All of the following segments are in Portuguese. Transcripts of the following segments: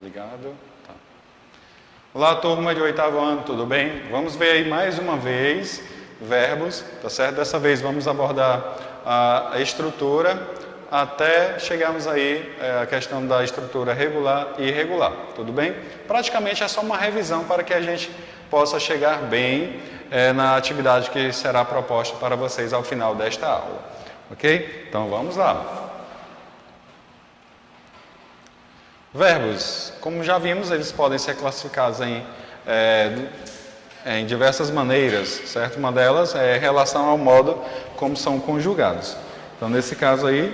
Ligado? Tá. Olá, turma de 8º ano, tudo bem? Vamos ver aí mais uma vez verbos, tá certo? Dessa vez vamos abordar a estrutura até chegarmos aí a questão da estrutura regular e irregular, tudo bem? Praticamente é só uma revisão para que a gente possa chegar bem na atividade que será proposta para vocês ao final desta aula, ok? Então vamos lá. Verbos, como já vimos, eles podem ser classificados em diversas maneiras, certo? Uma delas é em relação ao modo como são conjugados. Então, nesse caso aí,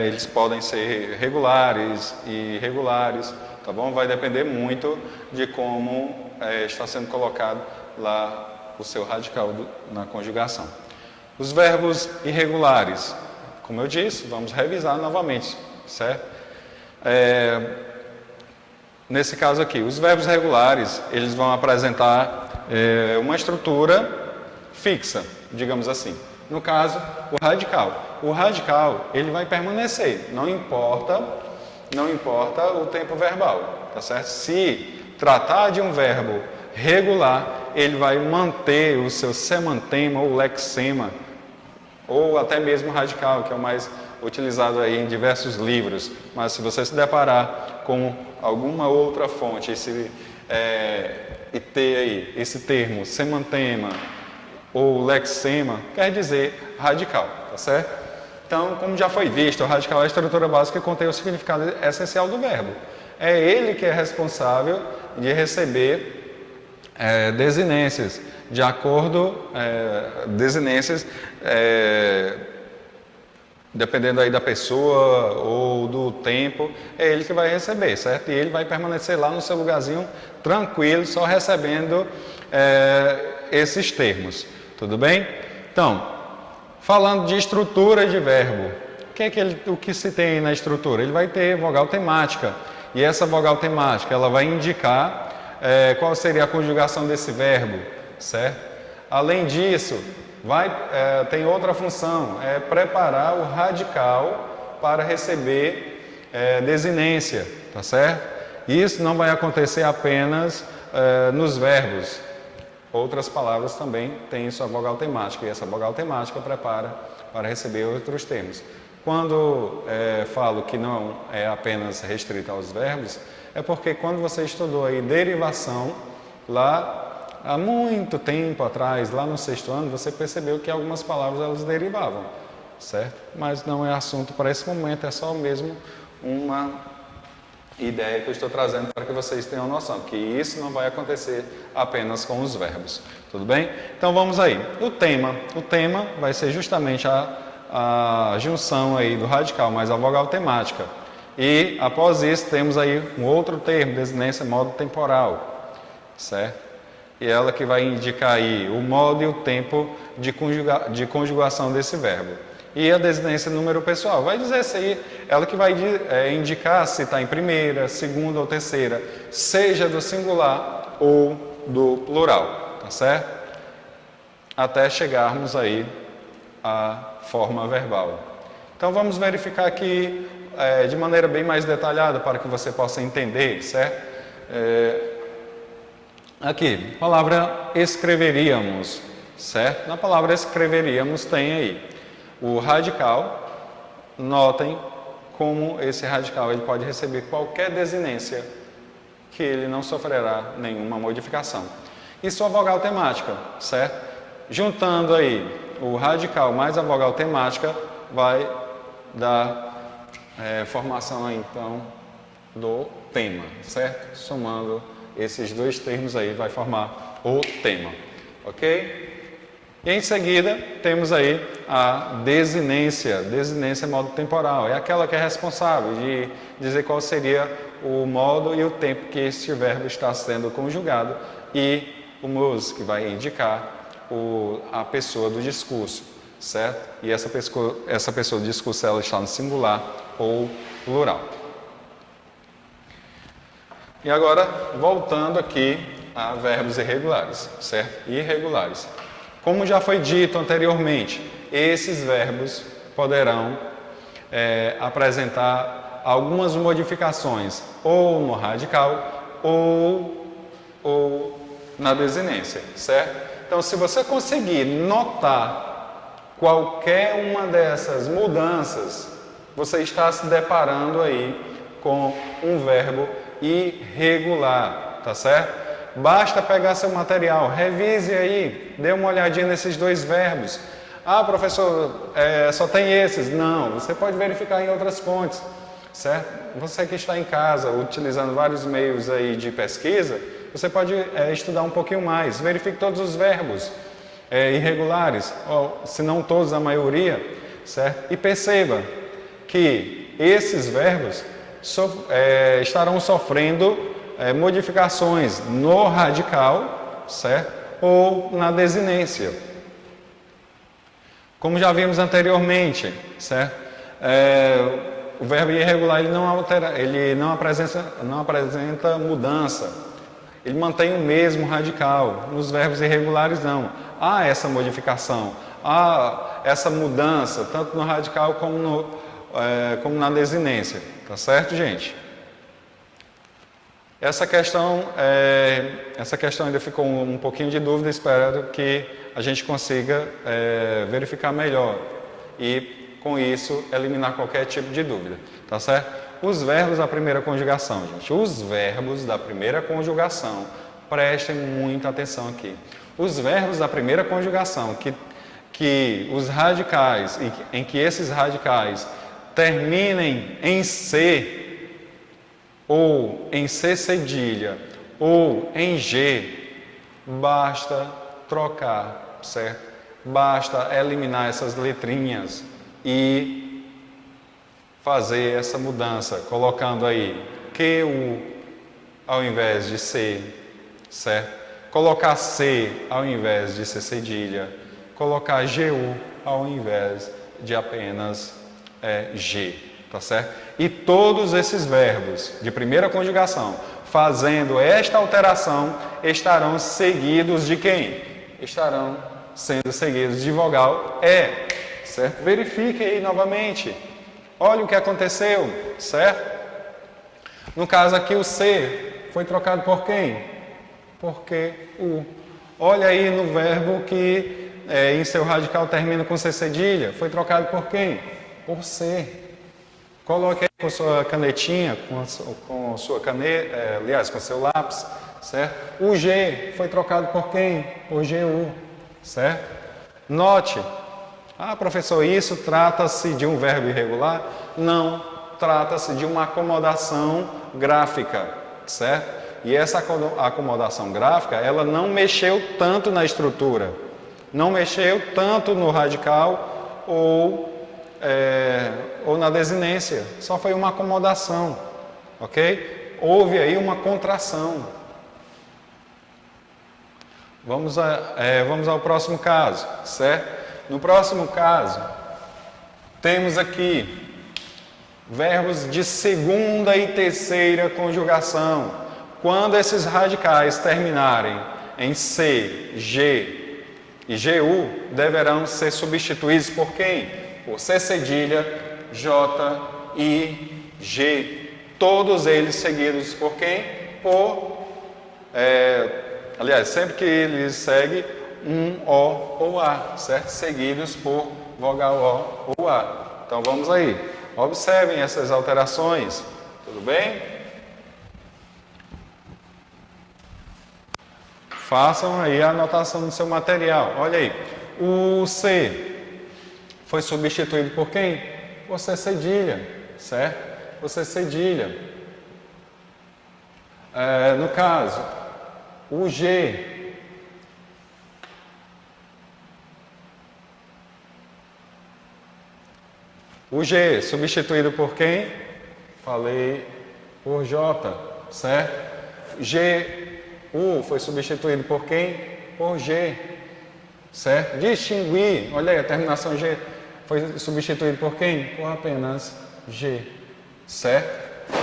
eles podem ser regulares e irregulares, tá bom? Vai depender muito de como está sendo colocado lá o seu radical na conjugação. Os verbos irregulares, como eu disse, vamos revisar novamente, certo? Nesse caso aqui, os verbos regulares, eles vão apresentar uma estrutura fixa, digamos assim. No caso, o radical. O radical, ele vai permanecer, não importa o tempo verbal, tá certo? Se tratar de um verbo regular, ele vai manter o seu semantema ou lexema, ou até mesmo radical, que é o mais utilizado aí em diversos livros, mas se você se deparar com alguma outra fonte e ter aí esse termo semantema ou lexema, quer dizer radical, tá certo? Então, como já foi visto, o radical é a estrutura básica que contém o significado essencial do verbo. É ele que é responsável de receber desinências, de acordo, desinências dependendo aí da pessoa ou do tempo, é ele que vai receber, certo? E ele vai permanecer lá no seu lugarzinho tranquilo, só recebendo esses termos, tudo bem? Então, falando de estrutura de verbo, o que se tem na estrutura? Ele vai ter vogal temática, e essa vogal temática ela vai indicar qual seria a conjugação desse verbo, certo? Além disso, tem outra função, é preparar o radical para receber desinência, tá certo? Isso não vai acontecer apenas nos verbos. Outras palavras também têm sua vogal temática, e essa vogal temática prepara para receber outros termos. Quando falo que não é apenas restrito aos verbos, é porque quando você estudou aí derivação, lá há muito tempo atrás, lá no 6º ano, você percebeu que algumas palavras elas derivavam, certo? Mas não é assunto para esse momento, é só mesmo uma ideia que eu estou trazendo para que vocês tenham noção, que isso não vai acontecer apenas com os verbos, tudo bem? Então vamos aí. O tema vai ser justamente a junção aí do radical mais a vogal temática. E após isso temos aí um outro termo, desinência modo temporal, certo? E ela que vai indicar aí o modo e o tempo de conjugação desse verbo. E a desinência número pessoal vai dizer se aí, ela que vai indicar se está em primeira, segunda ou terceira, seja do singular ou do plural, tá certo? Até chegarmos aí à forma verbal. Então vamos verificar aqui de maneira bem mais detalhada para que você possa entender, certo? Aqui, palavra escreveríamos, certo? Na palavra escreveríamos tem aí o radical. Notem como esse radical ele pode receber qualquer desinência que ele não sofrerá nenhuma modificação. E sua vogal temática, certo? Juntando aí o radical mais a vogal temática vai dar formação aí, então do tema, certo? Somando esses dois termos aí vai formar o tema, ok? E em seguida temos aí a desinência modo temporal, é aquela que é responsável de dizer qual seria o modo e o tempo que este verbo está sendo conjugado, e o mus, que vai indicar a pessoa do discurso, certo? E essa pessoa do discurso ela está no singular ou plural. E agora, voltando aqui a verbos irregulares, certo? Irregulares. Como já foi dito anteriormente, esses verbos poderão apresentar algumas modificações ou no radical ou na desinência, certo? Então, se você conseguir notar qualquer uma dessas mudanças, você está se deparando aí com um verbo irregular, tá certo? Basta pegar seu material, revise aí, dê uma olhadinha nesses dois verbos. Ah, professor, só tem esses. Não, você pode verificar em outras fontes, certo? Você que está em casa, utilizando vários meios aí de pesquisa, você pode estudar um pouquinho mais. Verifique todos os verbos irregulares, ou, se não todos, a maioria, certo? E perceba que esses verbos estarão sofrendo modificações no radical, certo? Ou na desinência. Como já vimos anteriormente, certo? O verbo irregular ele não apresenta mudança. Ele mantém o mesmo radical. Nos verbos irregulares não. Há essa modificação, há essa mudança, tanto no radical como na desinência. Tá certo, gente? Essa questão ainda ficou um pouquinho de dúvida, espero que a gente consiga verificar melhor e, com isso, eliminar qualquer tipo de dúvida, tá certo? Os verbos da primeira conjugação, gente. Os verbos da primeira conjugação, prestem muita atenção aqui. Os verbos da primeira conjugação, que os radicais, em que esses radicais terminem em C, ou em C cedilha, ou em G, basta trocar, certo? Basta eliminar essas letrinhas e fazer essa mudança, colocando aí QU ao invés de C, certo? Colocar C ao invés de C cedilha, colocar GU ao invés de apenas G. Tá certo? E todos esses verbos de primeira conjugação, fazendo esta alteração, estarão seguidos de quem? Estarão sendo seguidos de vogal E, certo? Verifique aí novamente. Olha o que aconteceu, certo? No caso aqui o C foi trocado por quem? Por QU. Olha aí no verbo que em seu radical termina com C cedilha, foi trocado por quem? Por C. Coloque aí com sua canetinha, com sua caneta, aliás, com seu lápis, certo? O G foi trocado por quem? Por GU, certo? Note. Ah, professor, isso trata-se de um verbo irregular? Não, trata-se de uma acomodação gráfica, certo? E essa acomodação gráfica, ela não mexeu tanto na estrutura, não mexeu tanto no radical ou na desinência, só foi uma acomodação, ok? Houve aí uma contração. Vamos ao próximo caso, certo? No próximo caso, temos aqui verbos de segunda e terceira conjugação. Quando esses radicais terminarem em C, G e GU, deverão ser substituídos por quem? Por C cedilha, J, I, G, todos eles seguidos por quem? Aliás, sempre que eles seguem um O ou A, certo? Seguidos por vogal O ou A. Então vamos aí, observem essas alterações, tudo bem? Façam aí a anotação do seu material, olha aí, o C foi substituído por quem? Por C cedilha, certo? Por C cedilha. No caso, o G. O G substituído por quem? Falei por J, certo? GU foi substituído por quem? Por G, certo? Distinguir, olha aí, a terminação G foi substituído por quem? Por apenas G, certo?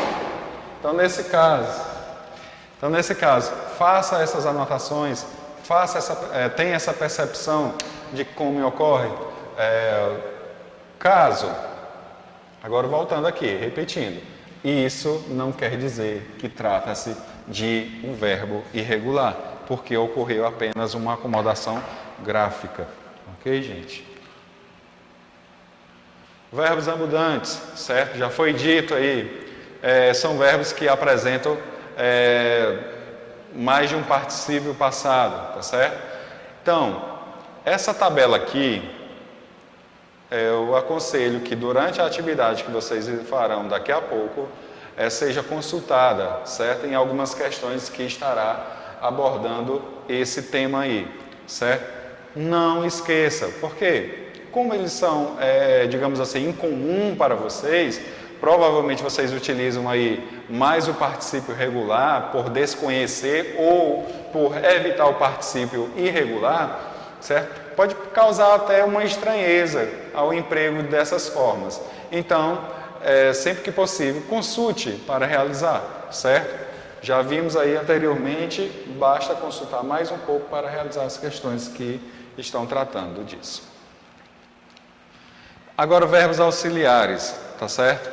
Então, nesse caso, faça essas anotações, tenha essa percepção de como ocorre. Caso Agora voltando aqui, repetindo. Isso não quer dizer que trata-se de um verbo irregular, porque ocorreu apenas uma acomodação gráfica. Ok, gente? Verbos abundantes, certo? Já foi dito aí, são verbos que apresentam mais de um particípio passado, tá certo? Então, essa tabela aqui, eu aconselho que durante a atividade que vocês farão daqui a pouco, seja consultada, certo? Em algumas questões que estará abordando esse tema aí, certo? Não esqueça, porque como eles são, digamos assim, incomum para vocês, provavelmente vocês utilizam aí mais o particípio regular por desconhecer ou por evitar o particípio irregular, certo? Pode causar até uma estranheza ao emprego dessas formas. Então, sempre que possível, consulte para realizar, certo? Já vimos aí anteriormente, basta consultar mais um pouco para realizar as questões que estão tratando disso. Agora, verbos auxiliares, tá certo?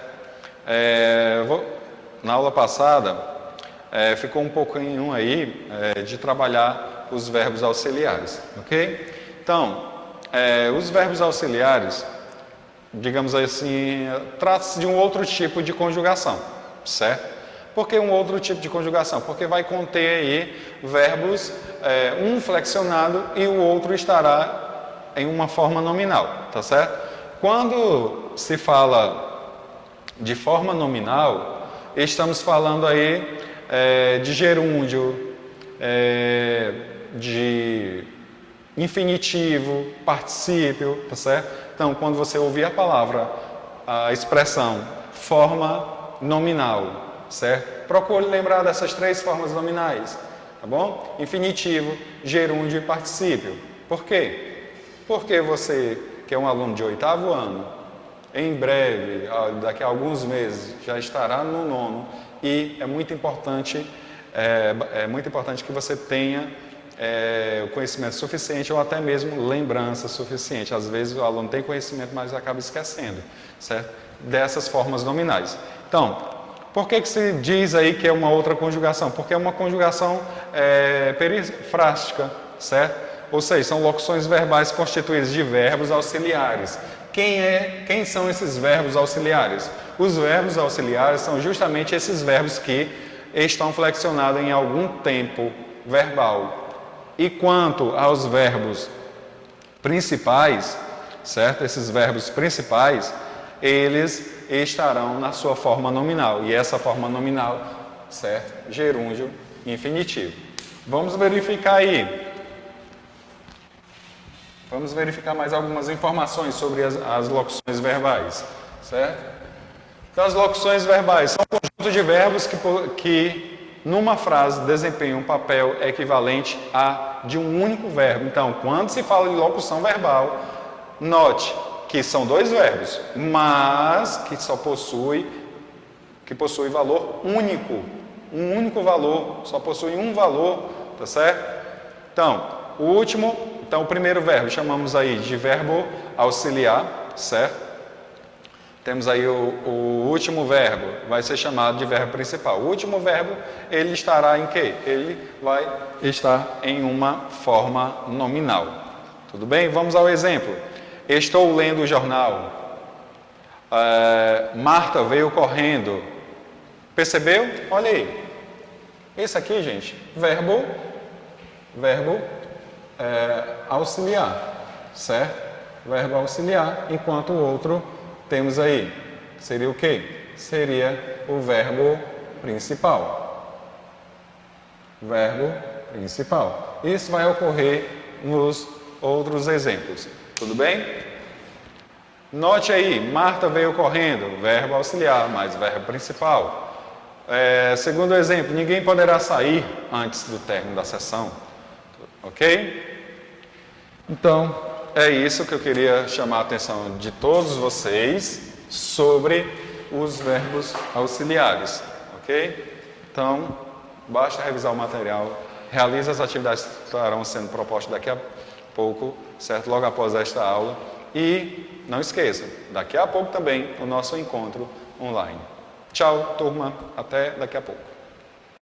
Na aula passada, ficou um pouquinho aí de trabalhar os verbos auxiliares, ok? Então, os verbos auxiliares, digamos assim, trata-se de um outro tipo de conjugação, certo? Por que um outro tipo de conjugação? Porque vai conter aí verbos, um flexionado e o outro estará em uma forma nominal, tá certo? Quando se fala de forma nominal, estamos falando aí de gerúndio, de infinitivo, particípio, tá certo? Então, quando você ouvir a palavra, a expressão forma nominal, certo? Procure lembrar dessas três formas nominais, tá bom? Infinitivo, gerúndio e particípio. Por quê? Porque você, que é um aluno de 8º ano, em breve, daqui a alguns meses, já estará no 9º e é muito importante que você tenha o conhecimento suficiente ou até mesmo lembrança suficiente. Às vezes o aluno tem conhecimento, mas acaba esquecendo, certo? Dessas formas nominais. Então, por que se diz aí que é uma outra conjugação? Porque é uma conjugação perifrástica, certo? Ou seja, são locuções verbais constituídas de verbos auxiliares. Quem são esses verbos auxiliares? Os verbos auxiliares são justamente esses verbos que estão flexionados em algum tempo verbal. E quanto aos verbos principais, certo? Esses verbos principais, eles estarão na sua forma nominal. E essa forma nominal, certo? Gerúndio infinitivo. Vamos verificar aí. Vamos verificar mais algumas informações sobre as locuções verbais, certo? Então, as locuções verbais são um conjunto de verbos que numa frase desempenham um papel equivalente a de um único verbo. Então, quando se fala de locução verbal, note que são dois verbos, mas que possui valor único. Um único valor, só possui um valor, tá certo? Então, o primeiro verbo chamamos aí de verbo auxiliar, certo? Temos aí o último verbo, vai ser chamado de verbo principal. O último verbo, ele estará em quê? Ele vai estar em uma forma nominal. Tudo bem? Vamos ao exemplo. Estou lendo o jornal. Marta veio correndo. Percebeu? Olha aí. Esse aqui, gente, verbo auxiliar, certo? Verbo auxiliar, enquanto o outro temos aí, seria o quê? Seria o verbo principal. Verbo principal. Isso vai ocorrer nos outros exemplos, tudo bem? Note aí, Marta veio correndo, verbo auxiliar, mais verbo principal. Segundo exemplo, ninguém poderá sair antes do término da sessão. Ok? Então, é isso que eu queria chamar a atenção de todos vocês sobre os verbos auxiliares. Ok? Então, basta revisar o material, realize as atividades que estarão sendo propostas daqui a pouco, certo? Logo após esta aula. E não esqueça, daqui a pouco também o nosso encontro online. Tchau, turma. Até daqui a pouco.